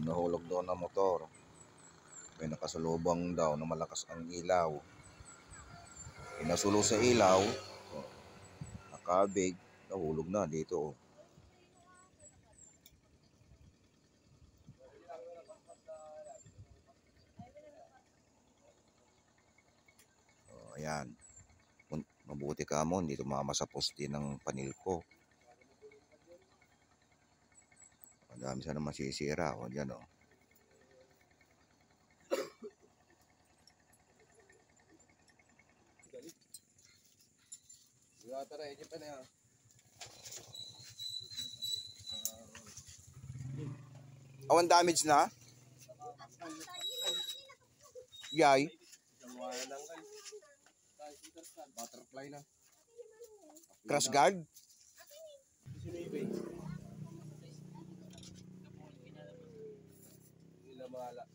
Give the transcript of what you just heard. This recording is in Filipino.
Nahulog doon ng motor. May nakasalubong daw na malakas ang ilaw. Inasulo sa ilaw, nakabig, nahulog na dito. Ayan. Mabuti ka mo, hindi tumama sa poste ng panilko. Madami sana masisira. O, dyan o. Awan damage na? Yay. Butterfly na. Crash guard? Mahalap